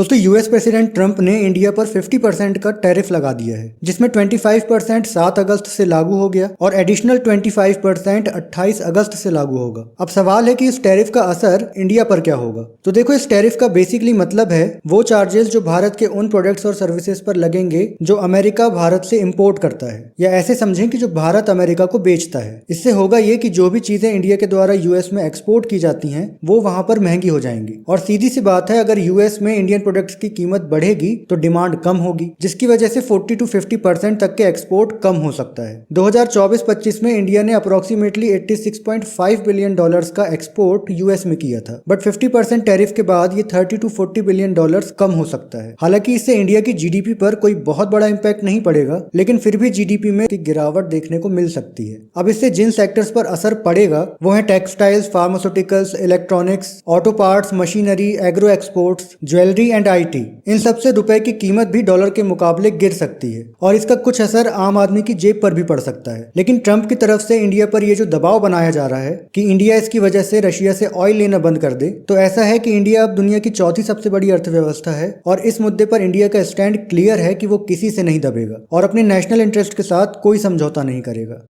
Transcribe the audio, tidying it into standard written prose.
दोस्तों US president Trump ने India पर 50% का टैरिफ लगा दिया है, जिसमें 25% 7 अगस्त से लागू हो गया और एडिशनल 25% 28 अगस्त से लागू होगा। अब सवाल है कि इस टैरिफ का असर इंडिया पर क्या होगा। तो देखो, इस टैरिफ का बेसिकली मतलब है वो चार्जेस जो भारत के उन प्रोडक्ट्स और सर्विसेज पर लगेंगे जो अमेरिका भारत से इंपोर्ट करता है, या ऐसे समझें कि जो भारत अमेरिका को बेचता है। इससे होगा ये कि जो भी चीजें इंडिया के द्वारा यूएस में एक्सपोर्ट की जाती हैं वो वहां पर महंगी हो जाएंगी। और सीधी सी बात है, अगर यूएस में इंडियन प्रोडक्ट्स की कीमत बढ़ेगी तो डिमांड कम होगी, जिसकी वजह से 40 to 50% तक के एक्सपोर्ट कम हो सकता है। 2024-25 में इंडिया ने अप्रोक्सीमेटली $86.5 बिलियन का एक्सपोर्ट यूएस में किया था, बट 50% टैरिफ के बाद ये 30 to 40 बिलियन डॉलर्स कम हो सकता है। हालांकि इससे इंडिया की जीडीपी पर कोई बहुत बड़ा इंपैक्ट नहीं पड़ेगा, लेकिन फिर भी जीडीपी में गिरावट देखने को मिल सकती है। अब इससे जिन सेक्टर्स पर असर पड़ेगा वो है textiles, pharmaceuticals, electronics, auto parts, machinery, agro exports, jewellery and IT. इन सबसे रुपए की कीमत भी डॉलर के मुकाबले गिर सकती है और इसका कुछ असर आम आदमी की जेब पर भी पड़ सकता है। लेकिन ट्रंप की तरफ से इंडिया पर यह जो दबाव बनाया जा रहा है कि इंडिया इसकी वजह से रशिया से ऑयल लेना बंद कर दे, तो ऐसा है कि इंडिया अब दुनिया की चौथी सबसे बड़ी अर्थव्यवस्था है और इस मुद्दे पर इंडिया का स्टैंड क्लियर है कि वो किसी से नहीं दबेगा और अपने नेशनल इंटरेस्ट के साथ कोई समझौता नहीं करेगा।